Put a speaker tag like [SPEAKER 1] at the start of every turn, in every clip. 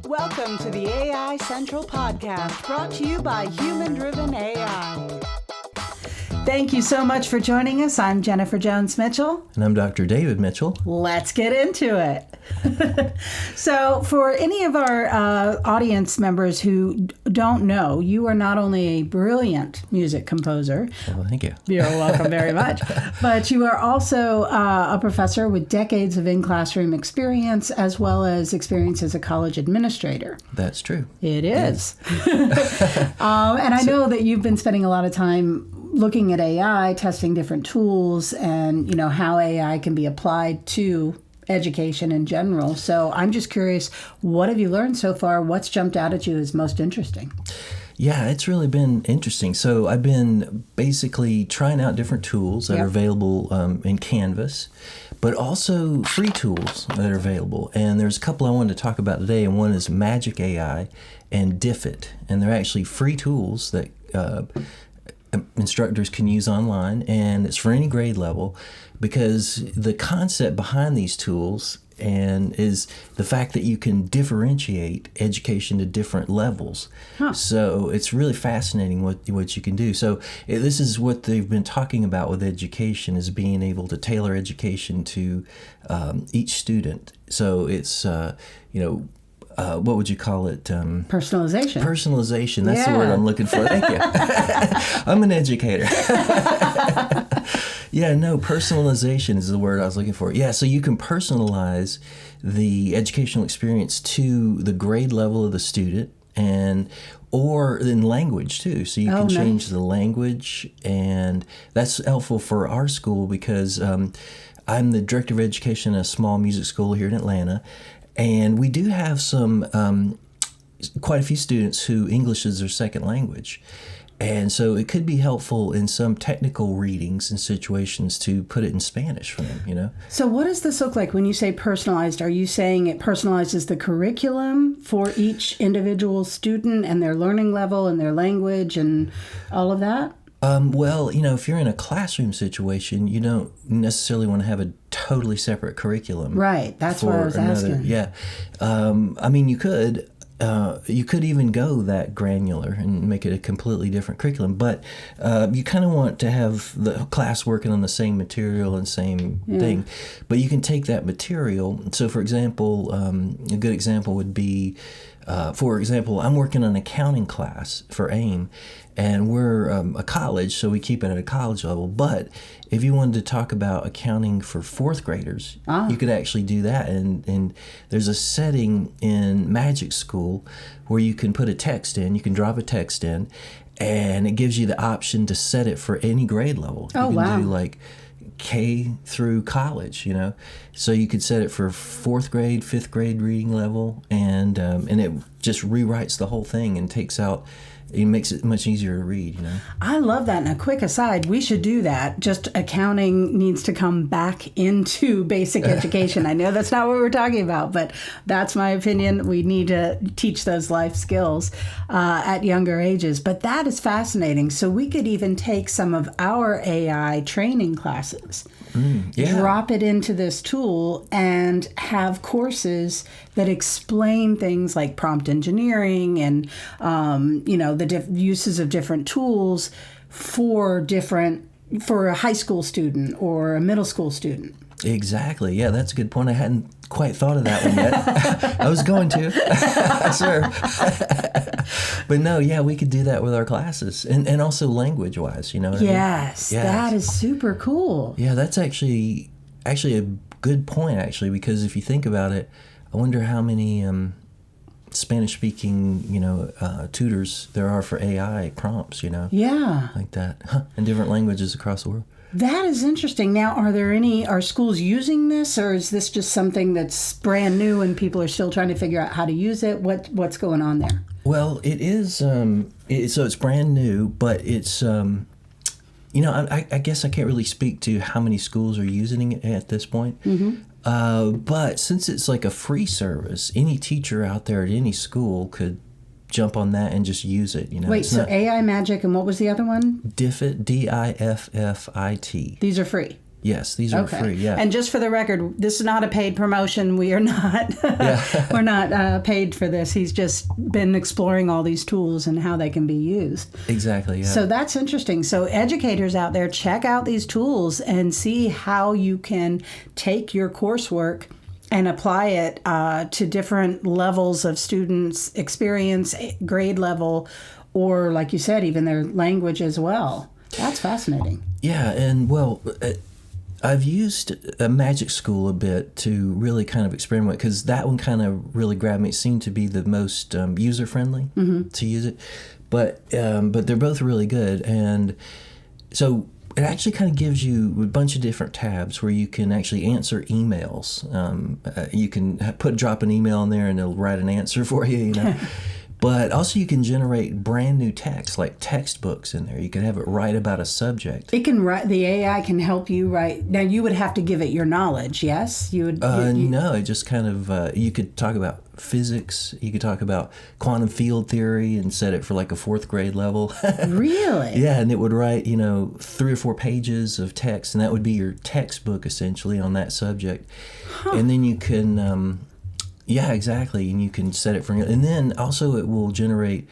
[SPEAKER 1] Welcome to the AI Central Podcast, brought to you by Human Driven AI. Thank you so much for joining us. I'm Jennifer Jones-Mitchell.
[SPEAKER 2] And I'm Dr. David Mitchell.
[SPEAKER 1] Let's get into it. So for any of our audience members who don't know, you are not only a brilliant music composer.
[SPEAKER 2] Well, thank you.
[SPEAKER 1] You're welcome very much. But you are also a professor with decades of in-classroom experience, as well as experience as a college administrator.
[SPEAKER 2] That's true.
[SPEAKER 1] It is. And I know that you've been spending a lot of time looking at AI, testing different tools, and how AI can be applied to education in general. So I'm just curious, what have you learned so far? What's jumped out at you as most interesting?
[SPEAKER 2] Yeah, it's really been interesting. So I've been basically trying out different tools that are available in Canvas, but also free tools that are available. And there's a couple I wanted to talk about today, and one is Magic AI and Diffit. And they're actually free tools that instructors can use online, and it's for any grade level, because the concept behind these tools is the fact that you can differentiate education to different levels. So it's really fascinating what you can do. So this is what they've been talking about with education, is being able to tailor education to each student. So it's what would you call it?
[SPEAKER 1] Personalization.
[SPEAKER 2] Personalization. That's the word I'm looking for. Thank you. I'm an educator. Personalization is the word I was looking for. Yeah, so you can personalize the educational experience to the grade level of the student, or in language too. So you can change the language, and that's helpful for our school because I'm the director of education at a small music school here in Atlanta. And we do have quite a few students who English is their second language. And so it could be helpful in some technical readings and situations to put it in Spanish for them,
[SPEAKER 1] So what does this look like when you say personalized? Are you saying it personalizes the curriculum for each individual student and their learning level and their language and all of that?
[SPEAKER 2] If you're in a classroom situation, you don't necessarily want to have a totally separate curriculum.
[SPEAKER 1] Right. That's what I was asking.
[SPEAKER 2] Yeah. You could even go that granular and make it a completely different curriculum, but you kind of want to have the class working on the same material and same thing. But you can take that material. So, for example, a good example would be, I'm working on an accounting class for AIM, and we're a college, so we keep it at a college level. But if you wanted to talk about accounting for fourth graders, you could actually do that. And there's a setting in Magic School where you can put a text in, you can drop a text in, and it gives you the option to set it for any grade level. You can do like K through college, So you could set it for fourth grade, fifth grade reading level, and it just rewrites the whole thing and it makes it much easier to read,
[SPEAKER 1] I love that. And a quick aside, we should do that. Just accounting needs to come back into basic education. I know that's not what we're talking about, but that's my opinion. We need to teach those life skills at younger ages. But that is fascinating. So we could even take some of our AI training classes, drop it into this tool, and have courses that explain things like prompt engineering and, the uses of different tools for a high school student or a middle school student.
[SPEAKER 2] Exactly. Yeah, that's a good point. I hadn't quite thought of that one yet. I was going to. Sure. But no, we could do that with our classes and also language-wise,
[SPEAKER 1] Yes, that is super cool.
[SPEAKER 2] Yeah, that's actually a good point, actually, because if you think about it, I wonder how many Spanish-speaking, tutors there are for AI prompts,
[SPEAKER 1] Yeah.
[SPEAKER 2] like that, in different languages across the world.
[SPEAKER 1] That is interesting. Now, are schools using this, or is this just something that's brand new and people are still trying to figure out how to use it? What's going on there?
[SPEAKER 2] Well, it is, so it's brand new, but it's, I guess I can't really speak to how many schools are using it at this point. Mm-hmm. But since it's like a free service, any teacher out there at any school could jump on that and just use it.
[SPEAKER 1] Wait, so AI Magic, and what was the other one?
[SPEAKER 2] Diffit, Diffit.
[SPEAKER 1] These are free.
[SPEAKER 2] Yes, these are free. Yeah.
[SPEAKER 1] And just for the record, this is not a paid promotion. We are not. We're not paid for this. He's just been exploring all these tools and how they can be used.
[SPEAKER 2] Exactly. Yeah.
[SPEAKER 1] So that's interesting. So educators out there, check out these tools and see how you can take your coursework and apply it to different levels of students' experience, grade level, or like you said, even their language as well. That's fascinating.
[SPEAKER 2] Yeah, and well, I've used a Magic School a bit to really kind of experiment, because that one kind of really grabbed me. It seemed to be the most user-friendly to use it. But they're both really good. And so it actually kind of gives you a bunch of different tabs where you can actually answer emails. You can drop an email in there and it'll write an answer for you, you know. But also you can generate brand new text, like textbooks in there. You can have it write about a subject.
[SPEAKER 1] It can write. The AI can help you write. Now you would have to give it your knowledge. Yes, you would.
[SPEAKER 2] No, it just kind of. You could talk about physics. You could talk about quantum field theory and set it for like a 4th grade level.
[SPEAKER 1] Really?
[SPEAKER 2] Yeah, and it would write 3 or 4 pages of text, and that would be your textbook essentially on that subject. And then you can. Yeah, exactly. And you can set it for, and then also it will generate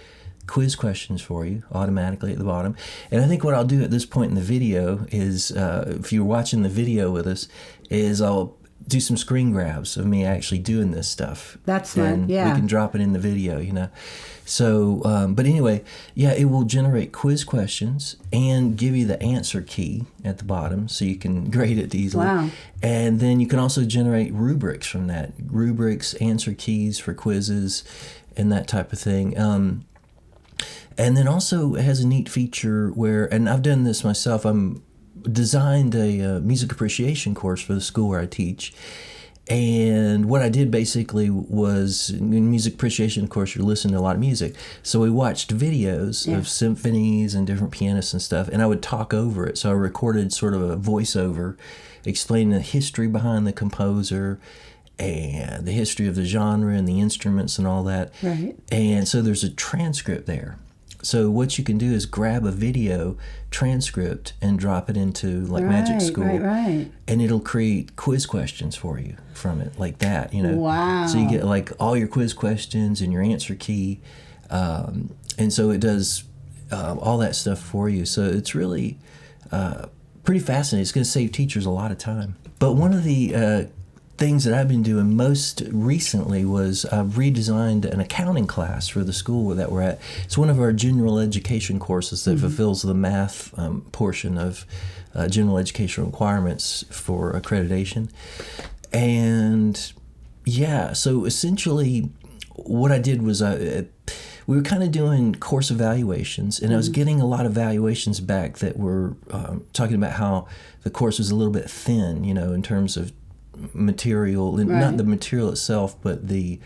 [SPEAKER 2] quiz questions for you automatically at the bottom. And I think what I'll do at this point in the video is, if you're watching the video with us, is I'll do some screen grabs of me actually doing this stuff.
[SPEAKER 1] That's fun. Yeah.
[SPEAKER 2] We can drop it in the video, you know. So, but anyway, yeah, it will generate quiz questions and give you the answer key at the bottom so you can grade it easily.
[SPEAKER 1] Wow.
[SPEAKER 2] And then you can also generate rubrics from that. Rubrics, answer keys for quizzes, and that type of thing. And then also it has a neat feature where, and I've done this myself, I'm designed a music appreciation course for the school where I teach. And what I did basically was, in music appreciation, of course, you're listening to a lot of music. So we watched videos of symphonies and different pianists and stuff, and I would talk over it. So I recorded sort of a voiceover explaining the history behind the composer and the history of the genre and the instruments and all that.
[SPEAKER 1] Right.
[SPEAKER 2] And so there's a transcript there. So what you can do is grab a video transcript and drop it into like Magic School.
[SPEAKER 1] Right.
[SPEAKER 2] And it'll create quiz questions for you from it, like that, you know.
[SPEAKER 1] Wow.
[SPEAKER 2] So you get like all your quiz questions and your answer key. And so it does all that stuff for you. So it's really pretty fascinating. It's going to save teachers a lot of time. But one of the things that I've been doing most recently was I've redesigned an accounting class for the school that we're at. It's one of our general education courses that fulfills the math portion of general education requirements for accreditation. And yeah, so essentially what I did was we were kind of doing course evaluations, and I was getting a lot of evaluations back that were talking about how the course was a little bit thin, you know, in terms of material, not the material itself, but the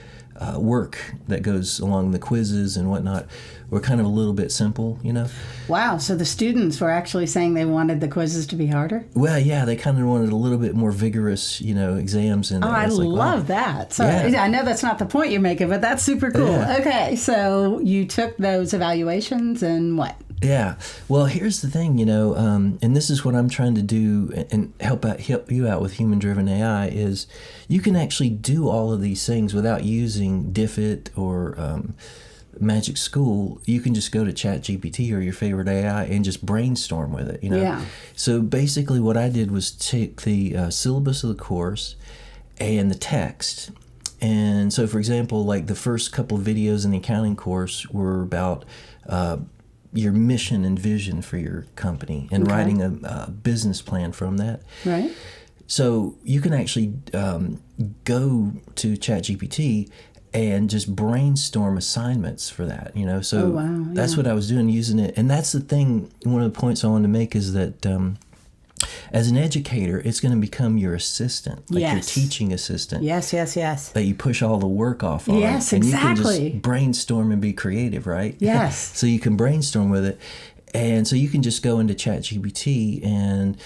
[SPEAKER 2] work that goes along the quizzes and whatnot were kind of a little bit simple, you know.
[SPEAKER 1] Wow, so the students were actually saying they wanted the quizzes to be harder?
[SPEAKER 2] Well, yeah, they kind of wanted a little bit more vigorous, you know, exams in there.
[SPEAKER 1] Oh, I love that. So I know that's not the point you're making, but that's super cool. Yeah. Okay, so you took those evaluations and what?
[SPEAKER 2] Yeah. Well, here's the thing, you know, and this is what I'm trying to do and help you out with human-driven AI is you can actually do all of these things without using Diffit or Magic School. You can just go to ChatGPT or your favorite AI and just brainstorm with it, you know.
[SPEAKER 1] Yeah.
[SPEAKER 2] So basically what I did was take the syllabus of the course and the text. And so, for example, like the first couple of videos in the accounting course were about your mission and vision for your company and writing a business plan from that.
[SPEAKER 1] Right.
[SPEAKER 2] So you can actually go to ChatGPT and just brainstorm assignments for that, you know. So that's what I was doing, using it. And that's the thing, one of the points I wanted to make is that as an educator, it's going to become your assistant, like your teaching assistant.
[SPEAKER 1] Yes.
[SPEAKER 2] That you push all the work off on.
[SPEAKER 1] Yes,
[SPEAKER 2] and
[SPEAKER 1] exactly.
[SPEAKER 2] you can just brainstorm and be creative, right?
[SPEAKER 1] Yes.
[SPEAKER 2] So you can brainstorm with it. And so you can just go into ChatGPT and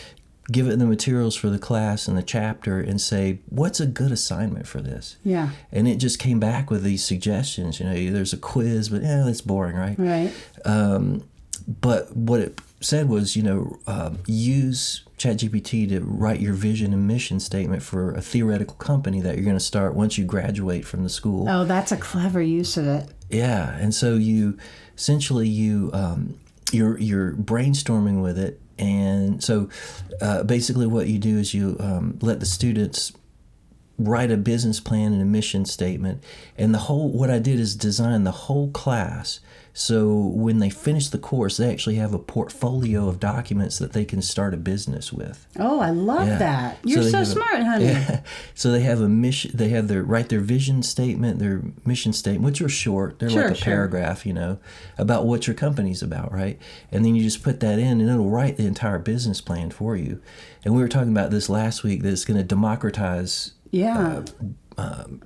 [SPEAKER 2] give it the materials for the class and the chapter and say, what's a good assignment for this?
[SPEAKER 1] Yeah.
[SPEAKER 2] And it just came back with these suggestions. You know, there's a quiz, but that's boring, right?
[SPEAKER 1] Right.
[SPEAKER 2] but what it said was, use ChatGPT to write your vision and mission statement for a theoretical company that you're going to start once you graduate from the school.
[SPEAKER 1] Oh, that's a clever use of it.
[SPEAKER 2] Yeah, and so you're brainstorming with it, and so basically what you do is you let the students write a business plan and a mission statement, and what I did is design the whole class so when they finish the course they actually have a portfolio of documents that they can start a business with.
[SPEAKER 1] Oh, I love that. You're so smart, honey.
[SPEAKER 2] Yeah. So they have a mission, they have write their vision statement, their mission statement, which are short, they're like a paragraph, about what your company's about, right? And then you just put that in and it'll write the entire business plan for you. And we were talking about this last week, that it's going to democratize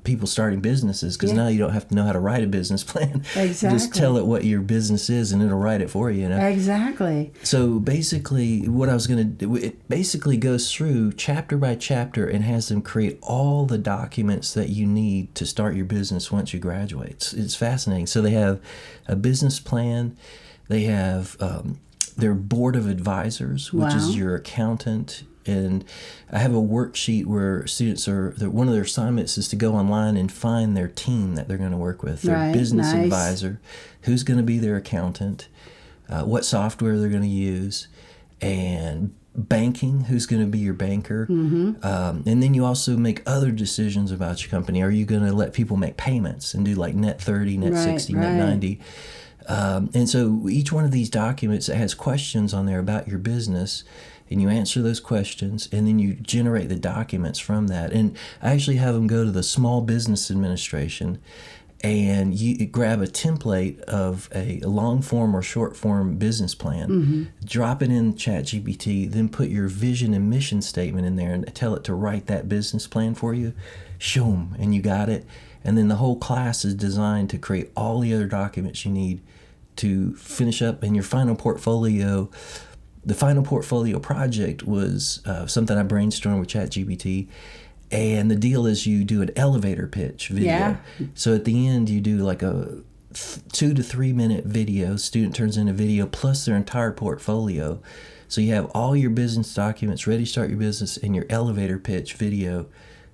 [SPEAKER 2] people starting businesses, because now you don't have to know how to write a business plan.
[SPEAKER 1] Exactly.
[SPEAKER 2] Just tell it what your business is and it'll write it for you.
[SPEAKER 1] Exactly.
[SPEAKER 2] So basically what I was going to do, it basically goes through chapter by chapter and has them create all the documents that you need to start your business once you graduate. It's fascinating. So they have a business plan, they have their board of advisors, which is your accountant. And I have a worksheet where students one of their assignments is to go online and find their team that they're going to work with, their business advisor, who's going to be their accountant, what software they're going to use, and banking, who's going to be your banker. And then you also make other decisions about your company. Are you going to let people make payments and do like net 30, net 60, net 90? And so each one of these documents has questions on there about your business, and you answer those questions, and then you generate the documents from that. And I actually have them go to the Small Business Administration, and you grab a template of a long form or short form business plan, drop it in ChatGPT, then put your vision and mission statement in there and tell it to write that business plan for you. Shoom, and you got it. And then the whole class is designed to create all the other documents you need to finish up in your final portfolio. The final portfolio project was something I brainstormed with ChatGPT, and the deal is you do an elevator pitch video.
[SPEAKER 1] Yeah.
[SPEAKER 2] So at the end, you do like a 2 to 3 minute video. Student turns in a video plus their entire portfolio. So you have all your business documents ready to start your business and your elevator pitch video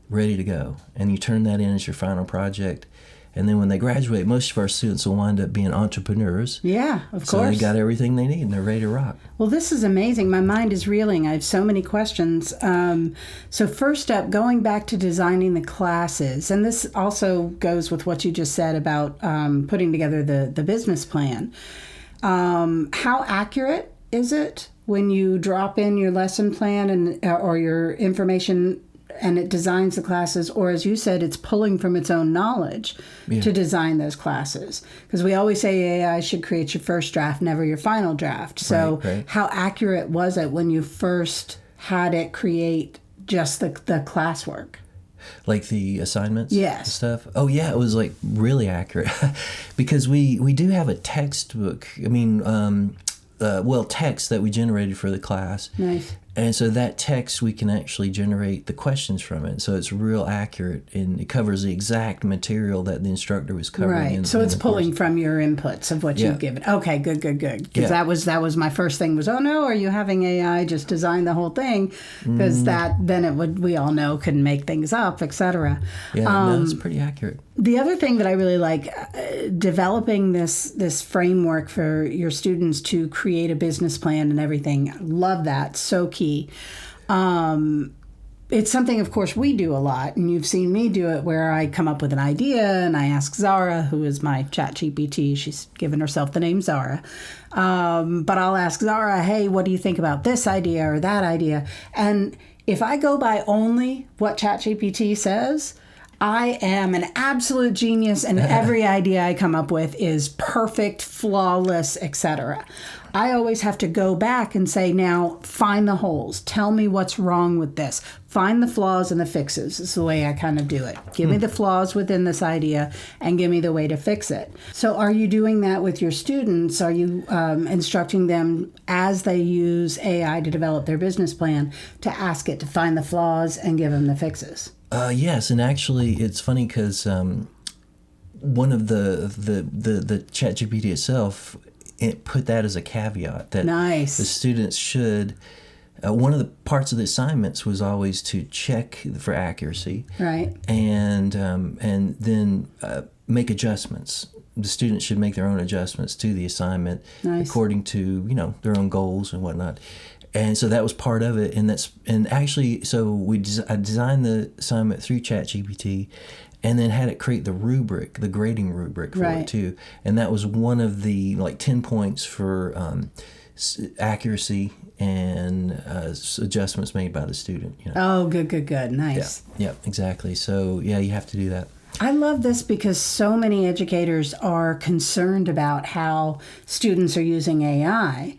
[SPEAKER 2] ready to go. And you turn that in as your final project. And then when they graduate, most of our students will wind up being entrepreneurs.
[SPEAKER 1] Yeah, of course.
[SPEAKER 2] So they got everything they need and they're ready to rock.
[SPEAKER 1] Well, this is amazing. My mind is reeling. I have so many questions. So first up, going back to designing the classes, and this also goes with what you just said about putting together the business plan. How accurate is it when you drop in your lesson plan or your information and it designs the classes, or as you said, it's pulling from its own knowledge to design those classes? Because we always say AI should create your first draft, never your final draft. So how accurate was it when you first had it create just the classwork?
[SPEAKER 2] Like the assignments?
[SPEAKER 1] Yes.
[SPEAKER 2] Stuff? Oh, yeah, it was like really accurate. Because we do have a textbook, text that we generated for the class.
[SPEAKER 1] Nice.
[SPEAKER 2] And so that text, we can actually generate the questions from it. So it's real accurate, and it covers the exact material that the instructor was covering.
[SPEAKER 1] Right. So it's pulling from your inputs of what you've given. Okay, good. Because that was my first thing was, oh no, are you having AI just design the whole thing? Because we all know, could make things up, etc.
[SPEAKER 2] Yeah, no, it's pretty accurate.
[SPEAKER 1] The other thing that I really like, developing this framework for your students to create a business plan and everything. Love that. So key. It's something, of course, we do a lot, and you've seen me do it, where I come up with an idea and I ask Zara, who is my ChatGPT. She's given herself the name Zara. But I'll ask Zara, hey, what do you think about this idea or that idea? And if I go by only what ChatGPT says, I am an absolute genius, and every idea I come up with is perfect, flawless, etc. I always have to go back and say, now, find the holes. Tell me what's wrong with this. Find the flaws and the fixes. Is the way I kind of do it. Give me the flaws within this idea and give me the way to fix it. So are you doing that with your students? Are you instructing them as they use AI to develop their business plan to ask it to find the flaws and give them the fixes?
[SPEAKER 2] Yes, and actually it's funny because one of the ChatGPT itself, put that as a caveat that
[SPEAKER 1] Nice.
[SPEAKER 2] the students should. One of the parts of the assignments was always to check for accuracy,
[SPEAKER 1] Right.
[SPEAKER 2] and then make adjustments. The students should make their own adjustments to the assignment
[SPEAKER 1] Nice.
[SPEAKER 2] according to their own goals and whatnot. And so that was part of it, and actually, so I designed the assignment through ChatGPT, and then had it create the rubric, the grading rubric for it too. And that was one of the 10 points for accuracy and adjustments made by the student.
[SPEAKER 1] Oh, good. Nice.
[SPEAKER 2] Yeah, exactly. So yeah, you have to do that.
[SPEAKER 1] I love this because so many educators are concerned about how students are using AI,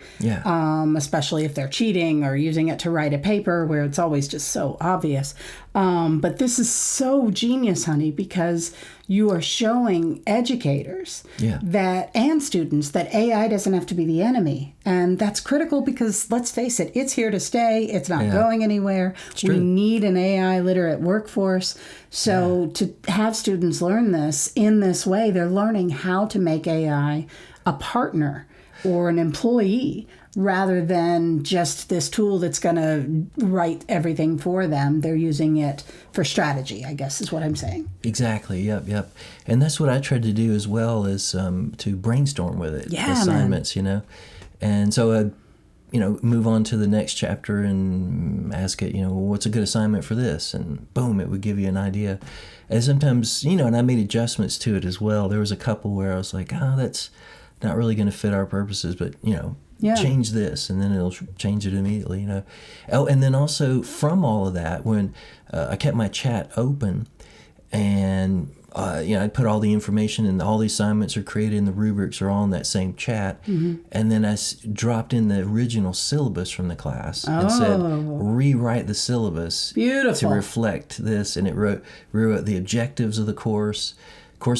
[SPEAKER 1] especially if they're cheating or using it to write a paper where it's always just so obvious. But this is so genius, honey, because you are showing educators and students that AI doesn't have to be the enemy. And that's critical because, let's face it, it's here to stay. It's not going anywhere. We need an AI literate workforce. So to have students learn this in this way, they're learning how to make AI a partner or an employee rather than just this tool that's going to write everything for them. They're using it for strategy, I guess is what I'm saying.
[SPEAKER 2] Exactly. Yep. And that's what I tried to do as well, is to brainstorm with it.
[SPEAKER 1] Yeah,
[SPEAKER 2] assignments, And so move on to the next chapter and ask it, what's a good assignment for this? And boom, it would give you an idea. And sometimes, and I made adjustments to it as well. There was a couple where I was like, that's not really going to fit our purposes, but, change this, and then it'll change it immediately, Oh, and then also from all of that, when I kept my chat open, and I put all the information, and all the assignments are created, and the rubrics are all in that same chat, and then I dropped in the original syllabus from the class and said, rewrite the syllabus to reflect this, and it wrote the objectives of the course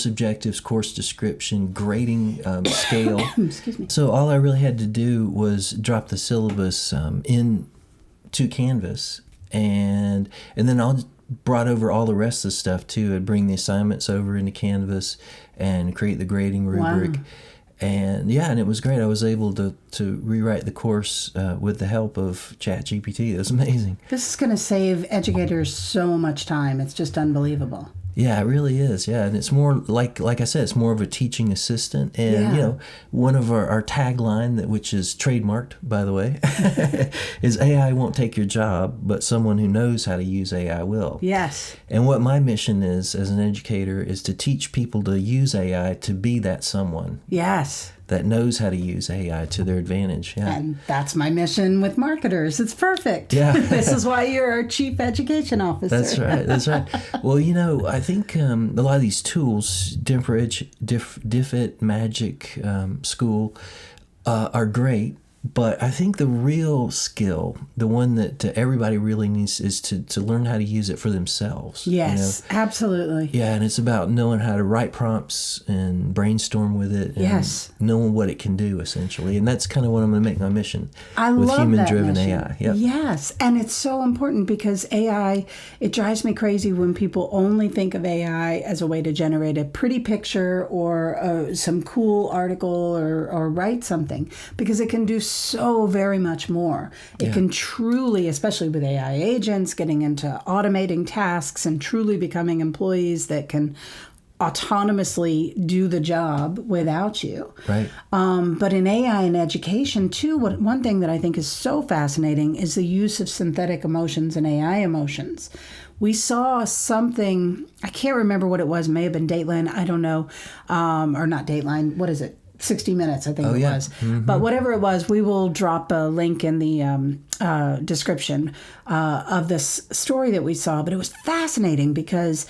[SPEAKER 2] objectives, course description, grading scale.
[SPEAKER 1] Excuse me.
[SPEAKER 2] So all I really had to do was drop the syllabus into Canvas, and then I'll brought over all the rest of the stuff too. I'd bring the assignments over into Canvas and create the grading rubric.
[SPEAKER 1] Wow.
[SPEAKER 2] And it was great. I was able to rewrite the course with the help of ChatGPT. It was amazing.
[SPEAKER 1] This is going to save educators so much time. It's just unbelievable.
[SPEAKER 2] Yeah, it really is. Yeah, and it's more like I said, it's more of a teaching assistant. And one of our tagline, which is trademarked, by the way, is AI won't take your job, but someone who knows how to use AI will.
[SPEAKER 1] Yes.
[SPEAKER 2] And what my mission is as an educator is to teach people to use AI to be that someone.
[SPEAKER 1] Yes.
[SPEAKER 2] That knows how to use AI to their advantage. Yeah.
[SPEAKER 1] And that's my mission with marketers. It's perfect.
[SPEAKER 2] Yeah.
[SPEAKER 1] This is why you're our chief education officer.
[SPEAKER 2] That's right. Well, I think a lot of these tools, Diffit, Magic, School, are great. But I think the real skill, the one that everybody really needs, is to learn how to use it for themselves.
[SPEAKER 1] Yes, absolutely.
[SPEAKER 2] Yeah, and it's about knowing how to write prompts and brainstorm with it. And knowing what it can do, essentially. And that's kind of what I'm going to make my mission with human-driven AI. Yep.
[SPEAKER 1] Yes, and it's so important because AI, it drives me crazy when people only think of AI as a way to generate a pretty picture or some cool article or write something, because it can do so very much more. It can truly, especially with AI agents, getting into automating tasks and truly becoming employees that can autonomously do the job without you.
[SPEAKER 2] Right.
[SPEAKER 1] But in AI and education, too, one thing that I think is so fascinating is the use of synthetic emotions and AI emotions. We saw something, I can't remember what it was, may have been Dateline, I don't know, or not Dateline, what is it? 60 Minutes, I think it was. Mm-hmm. But whatever it was, we will drop a link in the description of this story that we saw. But it was fascinating because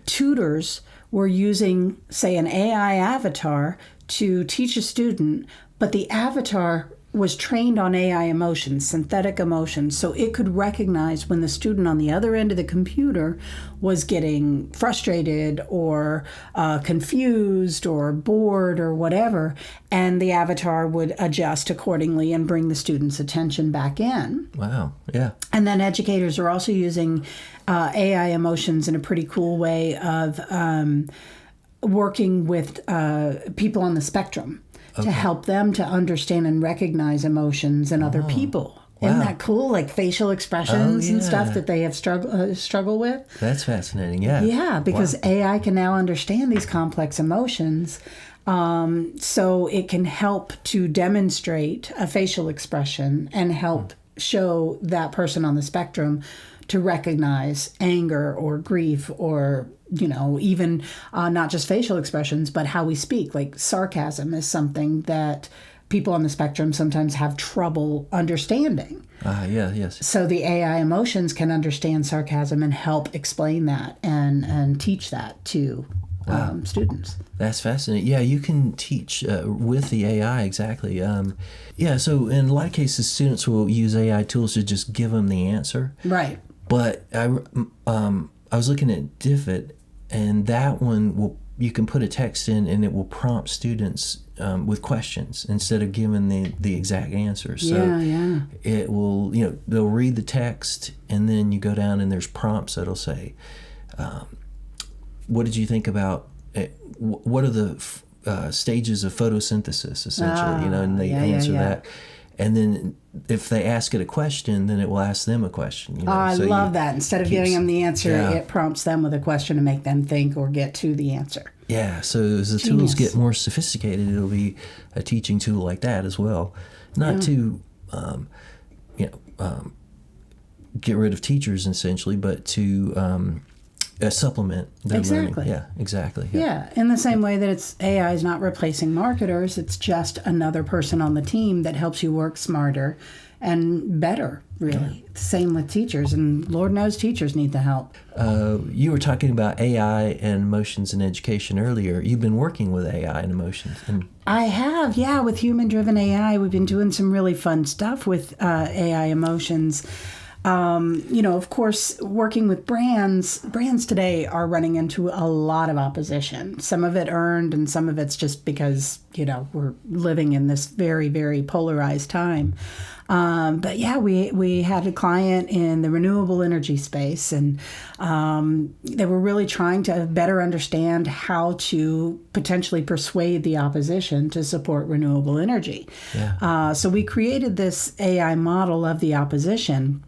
[SPEAKER 1] tutors were using, say, an AI avatar to teach a student, but the avatar was trained on AI emotions, synthetic emotions, so it could recognize when the student on the other end of the computer was getting frustrated or confused or bored or whatever, and the avatar would adjust accordingly and bring the student's attention back in.
[SPEAKER 2] Wow, yeah.
[SPEAKER 1] And then educators are also using AI emotions in a pretty cool way of working with people on the spectrum. to help them to understand and recognize emotions in other people. Wow. Isn't that cool? Like facial expressions and stuff that they have struggle with.
[SPEAKER 2] That's fascinating. Yeah.
[SPEAKER 1] Yeah, because AI can now understand these complex emotions. So it can help to demonstrate a facial expression and help show that person on the spectrum to recognize anger or grief or, even not just facial expressions, but how we speak. Like sarcasm is something that people on the spectrum sometimes have trouble understanding.
[SPEAKER 2] Yes.
[SPEAKER 1] So the AI emotions can understand sarcasm and help explain that and teach that to students.
[SPEAKER 2] That's fascinating. Yeah, you can teach with the AI, exactly. So in a lot of cases, students will use AI tools to just give them the answer.
[SPEAKER 1] Right.
[SPEAKER 2] But I was looking at Diffit, and that one you can put a text in, and it will prompt students with questions instead of giving the exact answer. So it will, they'll read the text, and then you go down and there's prompts that'll say, what did you think about what are the stages of photosynthesis, essentially, and they answer that. And then if they ask it a question, then it will ask them a question.
[SPEAKER 1] I love that. Instead of giving them the answer, it prompts them with a question to make them think or get to the answer.
[SPEAKER 2] Yeah, so as the tools get more sophisticated, it'll be a teaching tool like that as well. Not to, get rid of teachers, essentially, but to supplement their learning. Yeah, exactly.
[SPEAKER 1] Yeah, in the same way that AI is not replacing marketers, it's just another person on the team that helps you work smarter and better, really. Same with teachers, and Lord knows teachers need the help.
[SPEAKER 2] You were talking about AI and emotions in education earlier. You've been working with AI and emotions.
[SPEAKER 1] I have, with human-driven AI. We've been doing some really fun stuff with AI emotions. Of course, working with brands today are running into a lot of opposition. Some of it earned, and some of it's just because, we're living in this very, very polarized time. But we had a client in the renewable energy space, and they were really trying to better understand how to potentially persuade the opposition to support renewable energy. Yeah. So we created this AI model of the opposition.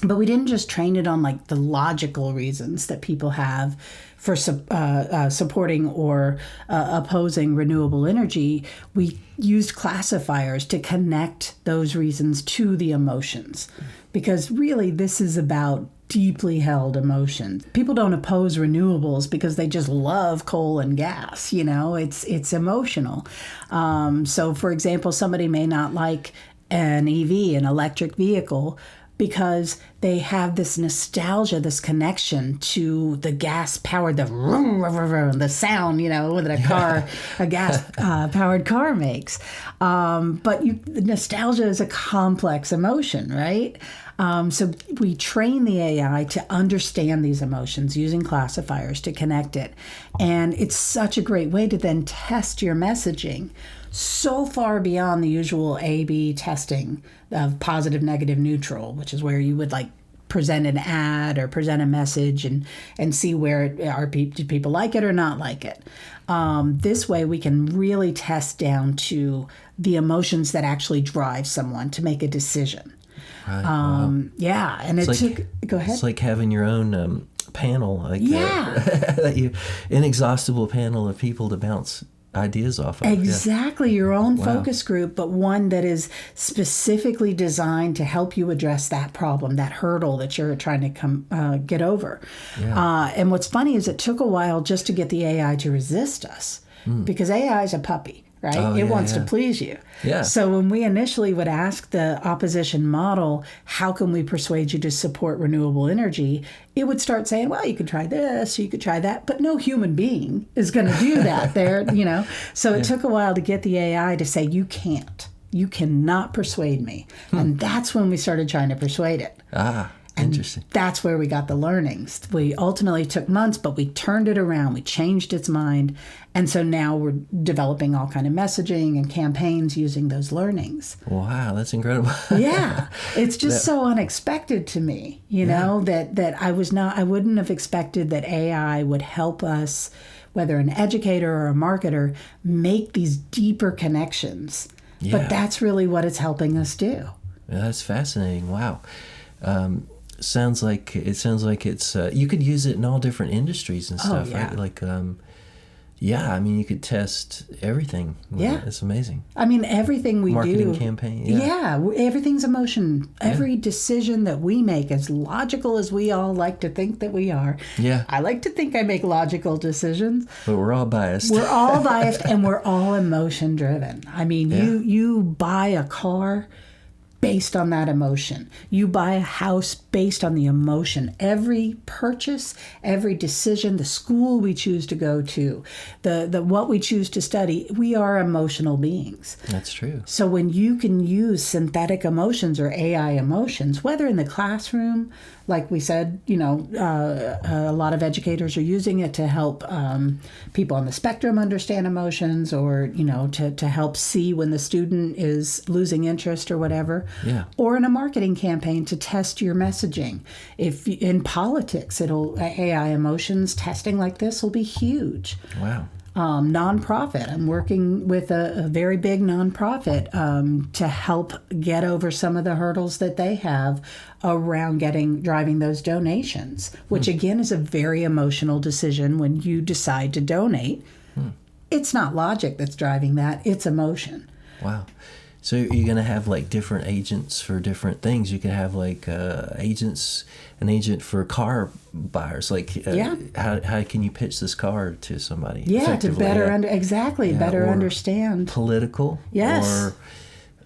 [SPEAKER 1] But we didn't just train it on the logical reasons that people have for supporting or opposing renewable energy. We used classifiers to connect those reasons to the emotions, because really this is about deeply held emotions. People don't oppose renewables because they just love coal and gas. It's emotional. So, for example, somebody may not like an EV, an electric vehicle, because they have this nostalgia, this connection to the gas-powered, the sound, that a gas-powered car makes. But nostalgia is a complex emotion, right? So we train the AI to understand these emotions using classifiers to connect it. And it's such a great way to then test your messaging so far beyond the usual A/B testing of positive, negative, neutral, which is where you would present an ad or present a message and see where do people like it or not like it. This way we can really test down to the emotions that actually drive someone to make a decision.
[SPEAKER 2] Right. Wow.
[SPEAKER 1] Yeah, and go ahead.
[SPEAKER 2] It's like having your own panel, inexhaustible panel of people to bounce ideas off of.
[SPEAKER 1] Exactly, your own focus group, but one that is specifically designed to help you address that problem, that hurdle that you're trying to get over. Yeah. And what's funny is it took a while just to get the AI to resist us, because AI is a puppy. Right? It wants to please you. Yeah. So when we initially would ask the opposition model, how can we persuade you to support renewable energy? It would start saying, well, you could try this, you could try that, but no human being is going to do that there, So it took a while to get the AI to say, you can't. You cannot persuade me. And that's when we started trying to persuade it.
[SPEAKER 2] Interesting.
[SPEAKER 1] That's where we got the learnings. We ultimately took months, but we turned it around. We changed its mind. And so now we're developing all kind of messaging and campaigns using those learnings.
[SPEAKER 2] Wow, that's incredible.
[SPEAKER 1] Yeah. It's just so unexpected to me, that I wouldn't have expected that AI would help us whether an educator or a marketer, make these deeper connections.
[SPEAKER 2] Yeah.
[SPEAKER 1] But that's really what it's helping us do.
[SPEAKER 2] Yeah, that's fascinating. Wow. Sounds like it's you could use it in all different industries and stuff,
[SPEAKER 1] yeah.
[SPEAKER 2] right? Like yeah, I mean, you could test everything.
[SPEAKER 1] Yeah.
[SPEAKER 2] It's amazing.
[SPEAKER 1] I mean, everything we
[SPEAKER 2] Marketing
[SPEAKER 1] do.
[SPEAKER 2] campaign.
[SPEAKER 1] Yeah, everything's emotion. Every decision that we make, as logical as we all like to think that we are.
[SPEAKER 2] Yeah.
[SPEAKER 1] I like to think I make logical decisions.
[SPEAKER 2] But we're all biased.
[SPEAKER 1] We're all biased and we're all emotion driven. I mean, you buy a car based on that emotion. You buy a house based on the emotion. Every purchase, every decision, the school we choose to go to, the what we choose to study, we are emotional beings.
[SPEAKER 2] That's true.
[SPEAKER 1] So when you can use synthetic emotions or AI emotions, whether in the classroom, like we said, a lot of educators are using it to help people on the spectrum understand emotions, or, to help see when the student is losing interest or whatever.
[SPEAKER 2] Yeah.
[SPEAKER 1] Or in a marketing campaign to test your messaging. If in politics, AI emotions testing like this will be huge.
[SPEAKER 2] Wow.
[SPEAKER 1] Nonprofit. I'm working with a very big nonprofit to help get over some of the hurdles that they have around driving those donations, which again is a very emotional decision when you decide to donate. It's not logic that's driving that, it's emotion.
[SPEAKER 2] Wow. So you're going to have like different agents for different things. You can have like an agent for car buyers. Like how can you pitch this car to somebody?
[SPEAKER 1] Yeah, to better better
[SPEAKER 2] or
[SPEAKER 1] understand.
[SPEAKER 2] Political.
[SPEAKER 1] Yes.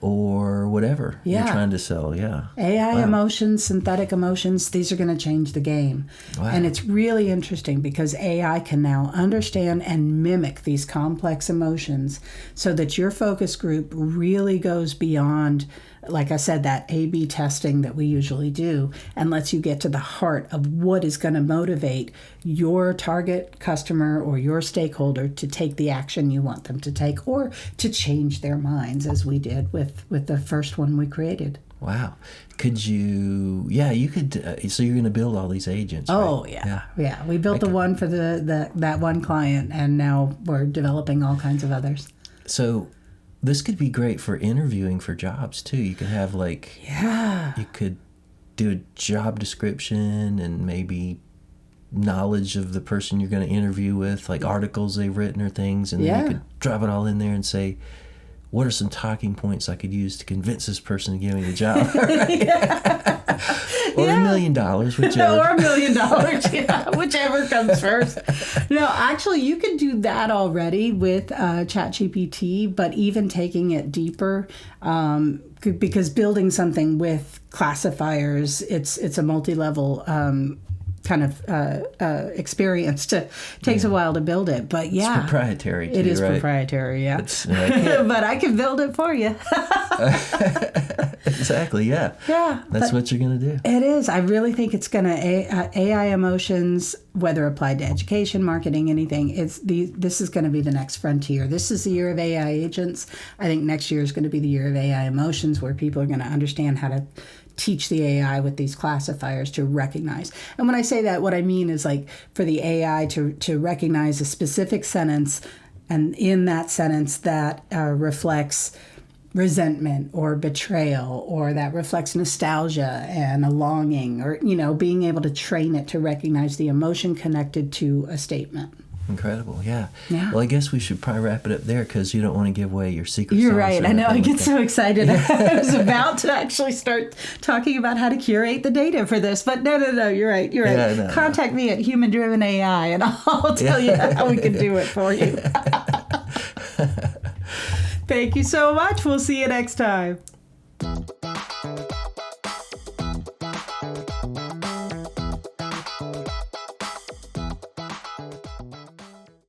[SPEAKER 2] Or whatever you're trying to sell. Yeah.
[SPEAKER 1] AI emotions, synthetic emotions, these are going to change the game.
[SPEAKER 2] Wow.
[SPEAKER 1] And it's really interesting because AI can now understand and mimic these complex emotions so that your focus group really goes beyond, like I said, that A/B testing that we usually do, and lets you get to the heart of what is going to motivate your target customer or your stakeholder to take the action you want them to take, or to change their minds, as we did with the first one we created.
[SPEAKER 2] Wow. Could you, you could, so you're going to build all these agents, right?
[SPEAKER 1] Oh, yeah. We built the one for that one client, and now we're developing all kinds of others.
[SPEAKER 2] So this could be great for interviewing for jobs too. You could have you could do a job description and maybe knowledge of the person you're going to interview with, like articles they've written or things, and then you could drop it all in there and say, what are some talking points I could use to convince this person to give me the job? Or $1 million, whichever.
[SPEAKER 1] Or $1 million, whichever comes first. No, actually, you can do that already with ChatGPT, but even taking it deeper, because building something with classifiers, it's a multi-level kind of experience. Takes a while to build it, but
[SPEAKER 2] it's proprietary too,
[SPEAKER 1] it is
[SPEAKER 2] right?
[SPEAKER 1] proprietary, but I can build it for you.
[SPEAKER 2] Exactly, yeah that's what you're gonna do.
[SPEAKER 1] It is. I really think it's gonna AI emotions, whether applied to education, marketing, anything. This is going to be the next frontier. This is the year of AI agents. I think next year is going to be the year of AI emotions, where people are going to understand how to teach the AI with these classifiers to recognize. And when I say that, what I mean is like for the AI to recognize a specific sentence, and in that sentence that reflects resentment or betrayal, or that reflects nostalgia and a longing, or being able to train it to recognize the emotion connected to a statement.
[SPEAKER 2] Incredible, yeah. Well, I guess we should probably wrap it up there, because you don't want to give away your secret
[SPEAKER 1] You're
[SPEAKER 2] sauce.
[SPEAKER 1] right. I know. I get so excited. I was about to actually start talking about how to curate the data for this, but no. You're right.
[SPEAKER 2] Yeah,
[SPEAKER 1] Contact me at Human Driven AI, and I'll tell you how we can do it for you. Thank you so much. We'll see you next time.